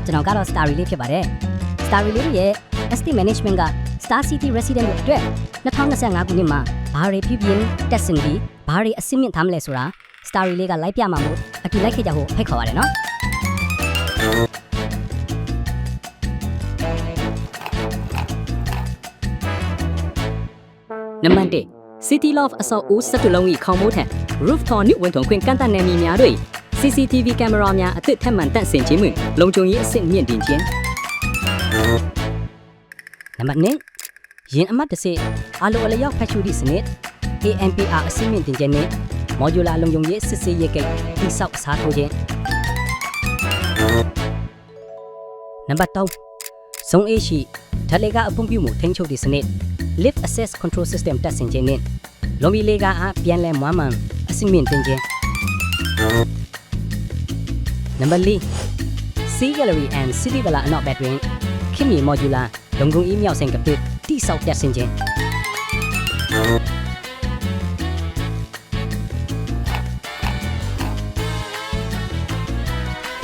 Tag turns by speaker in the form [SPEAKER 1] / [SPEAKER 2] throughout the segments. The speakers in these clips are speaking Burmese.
[SPEAKER 1] ကျွန်တော်ကတော့ Star Relay ဖြစ်ပါတယ် Star Relay ရဲ့ Estate Management က Star City Resident တို့အတွက်2025ခုနှစ်မှာဘာတွေပြုပြင်တက်ဆင်ပြီးဘာတွေအဆင့်မြင့်ထားမလဲဆိုတာ Star Relay ကလိုက်ပြမှာမို့အတူလိုက်ခဲ့ကြဖို့ဖိတ်ခေါ်ပါတယ်နော်နံပါတ်1 City Loft အဆောက်အဦ17လုံး၏ခေါင်မိုးထက် Roof ထော်နုဝန်ထုံခွင့်ကန့်သတ်နယ်မြေများတို့ CCTV ကင်မရာများအသစ်ထပ်မံတန့်ဆင်ခြင်းမှလုံခြုံရေးအဆင့်မြင့်တင်ခြင်းနံပါတ်2ရင်အမှတ်တစ်စစ်အလိုအလျောက်ဖက်ရှူသည့်စနစ် ANPR အဆင့်မြင့်တင်ခြင်းနှင့် Modular လုံခြုံရေးစစ်ဆေးရေးဂိတ်တိစောက်အစားထိုးခြင်းနံပါတ်3ဇုံ A ရှိဓာတ်လေကားအပုံပြုမှုထိန်းချုပ်သည့်စနစ် Lift Access Control System တက်ဆင်ခြင်းနှင့်လုံမီလေကားအားပြန်လည်မွမ်းမံအဆင့်မြင့်တင်ခြင်းနံပါတ်4 Sea Gallery and City Villa အနောက်ဘက်တွင်ခင်မီ Modular လုံခြုံရေးမြောက်ဆင်ကပစ်တိစောက်တက်ဆင်ခြင်း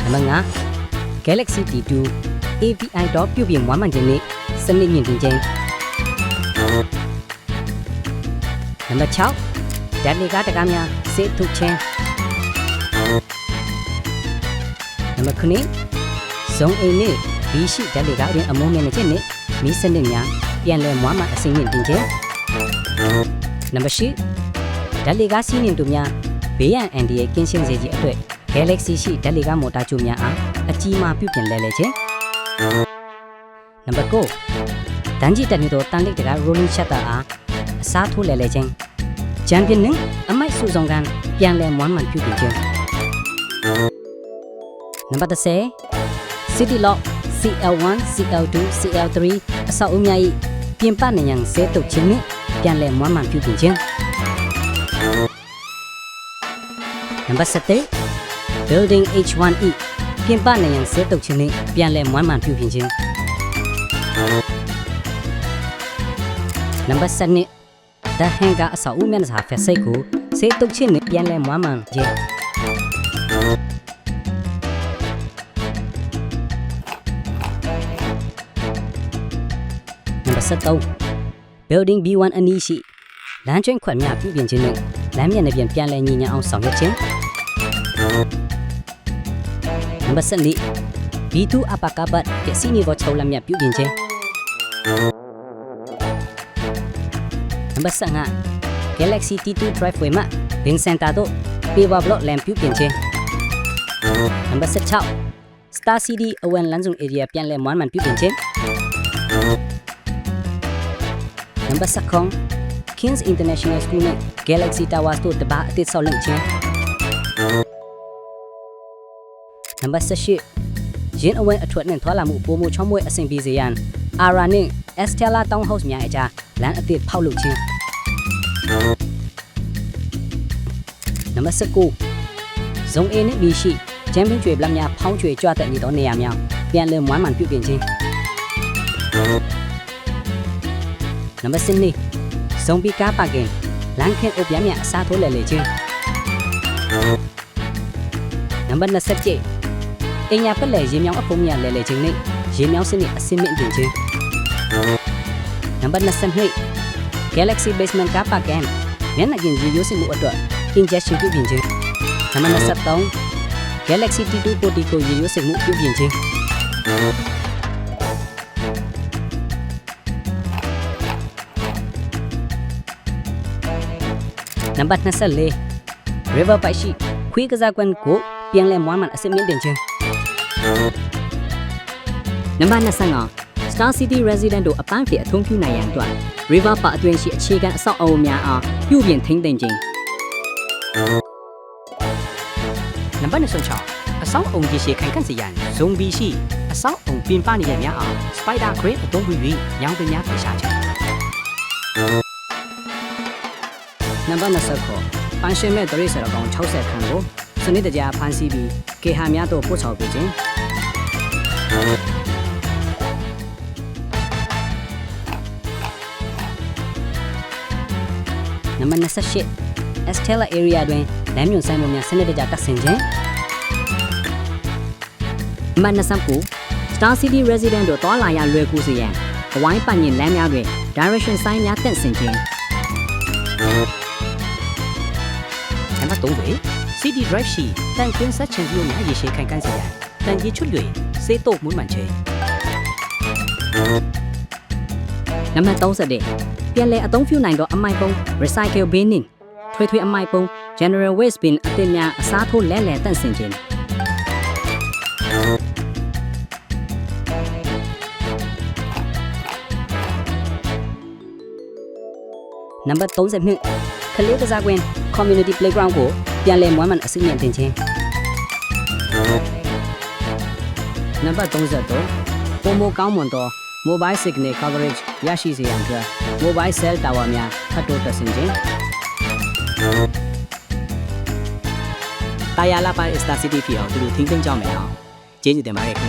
[SPEAKER 1] နံပါတ်5 Galaxy T2 AVI တော့ပြုပြင်မွမ်းမံခြင်းနှင့်စနစ်မြင့်တင်ခြင်းနံပါတ်6ဓာတ်လေကားတကားများစေထုတ်ခြင်းနံပါတ်9ဇုံ A နှင့် B ရှိဓာတ်လေကားတွင်အမုန်းမြင့်ခြင်းနှင့်မီးစနစ်များပြန်လည်မွမ်းမံအဆင့်မြင့်တင်ခြင်းနံပါတ်10ဓာတ်လေကားစီးနှင်တို့များဘေးရန်အန်ဒီရဲ့ကင်းရှင်းစေခြင်းအတွက် Galaxy ရှိဓာတ်လေကားမော်တာကြိုးများအားအကြီးမားပြုပြင်လဲလှယ်ခြင်းနံပါတ်9တန်းကြီးတက်နေသောတန်လိပ်တကား rolling shutter အားအစားထိုးလဲလှယ်ခြင်းချန်ပီယံနှင့်အမိုက်စုဆောင်ကန်ပြန်လည်မွမ်းမံပြုပြင်ခြင်းနံပါတ်10 City Loft CL1 CL2 CL3 အဆောက်အဦများ၏ပြင်ပနေရန်စေတုပ်ခြင်းနှင့်ပြန်လည်မွမ်းမံပြုပြင်ခြင်းနံပါတ်17 Building H1E ပြင်ပနေရန်စေတုပ်ခြင်းနှင့်ပြန်လည်မွမ်းမံပြုပြင်ခြင်းနံပါတ်12 The Hangar အဆောက်အဦမျက်နှာစာဖက်စိတ်ကိုစေတုပ်ခြင်းနှင့်ပြန်လည်မွမ်းမံခြင်းနံပါတ်13 Building B1 အနီးရှိလမ်းကျွင်းခွက်များပြုပြင်ခြင်းနှင့်လမ်းမျက်နှာပြင်ပြန်လည်ညီညွတ်အောင်ဆောင်ရွက်ခြင်းနံပါတ်14 B2 upper cupboard ပစ္စည်းနေပေါ်ချုပ်လက်မြတ်ပြုပြင်ခြင်းနံပါတ်15 Galaxy T2 Driveway မှာ Bin Center တို့ Paver Block Lamp ပြုပြင်ခြင်းနံပါတ်16 Star City Awan လမ်းစုံ area ပြန်လည်မွမ်းမံပြုပြင်ခြင်းနံပါတ်19 Kings International School နဲ့ Galaxy Towers တို့တပါအသစ်ဆောက်လုပ်ခြင်းနံပါတ်18ရင်းအဝဲအထွက်နဲ့ထွာလာမှုပိုမိုချောင်းမွေ့အဆင်ပြေစေရန် Ara နဲ့ Estella Townhouse များအကြားလမ်းအသစ်ဖောက်လုပ်ခြင်းနံပါတ်19ဇုံ A နဲ့ B ရှိချမ်ပီယံကျွေဘလက်များဖောင်းကျွေကြွတဲ့နေသောနေရာများပြန်လည်မွမ်းမံပြုပြင်ခြင်းနံပါတ်12ဇုံ B ကားပါကင်လမ်းခင်းအုပ်ပြားများအစားထိုးလဲလေခြင်းနံပါတ်27အင်ညာပက်လက်ရေမြောင်းအဖုံးများလဲလေခြင်းနဲ့ရေမြောင်းစနစ်အစင်းမြင့်တင်ခြင်းနံပါတ်22 Galaxy Basement Car Park မျက်နှာပြင်ရေရိုးစစ်မှုအတွက် injection ပြုပြင်ခြင်းနံပါတ်23 Galaxy T2 Portico ရေရိုးစစ်မှုပြုပြင်ခြင်းနံပါတ်24 River Bike ရှိခွေးကစားကွင်းကိုပြန်လည်မွမ်းမံအဆင့်မြင့်တင်ခြင်းနံပါတ်25 Star City Resident တို့အပန်းဖြေအထုံးပြုနိုင်ရန်အတွက် River Park အတွင်းရှိအခြေခံအဆောက်အအုံများအားပြုပြင်ထိန်းသိမ်းခြင်းနံပါတ်26အဆောက်အအုံကြီးရှိခိုင်ခန့်စေရန် Zone B ရှိအဆောက်အအုံပြင်ပနေရများအား Spider Crane အသုံးပြု၍ရောင်ပင်များဖယ်ရှားခြင်းနံပါတ်29ပန်ရှင်မဲ့တရိစရကောင်60ခန်းကိုစနစ်တကျဖန်ဆီးပြီးကေဟာများတို့ပို့ဆောင်ပေးခြင်းနံပါတ်28 Estella area တွင်လမ်းမြုံဆိုင်မှုများစနစ်တကျတက်ဆင်ခြင်းနံပါတ်29
[SPEAKER 2] Star City Resident တို့တွာလာရလွယ်ကူစေရန်အဝိုင်းပတ်ညင်လမ်းများတွင် direction sign များတက်ဆင်ခြင်း
[SPEAKER 1] နံပါတ်3ပဲ City Drive ရှိတန်ကွင်းဆက်ချင်ပြုများရေရှည်ခိုင်ခန့်စေရန်တန်ကြီးချွတ်၍စေးတော့မွေးမှန်ခြင်း
[SPEAKER 2] နံပါတ်31ပြန်လည်အသုံးပြုနိုင်သောအမိုက်ပုံ recycle binning ထွေထွေအမိုက်ပုံ general waste bin အသစ်များအစားထိုးလဲလှယ်တန့်စင်ခြင်း
[SPEAKER 1] နံပါတ်32ခလေးကစားကွင်း community playground ကိုပြန်လည်မွမ်းမံအစိမ့်မြင့်တင်ခြင်း
[SPEAKER 2] နံပါတ်33ပုံမကောင်းမွန်သော mobile signal coverage ရရှိစေရန်အတွက် mobile cell tower များထပ်တိုးတက်ဆင်ခြင်း
[SPEAKER 1] တာယာလာပိုင် Star City ဖြစ်အောင်သူတို့ထိန်းသိမ်းကြမယ်အောင်ကျေးဇူးတင်ပါတယ်ခင်ဗျာ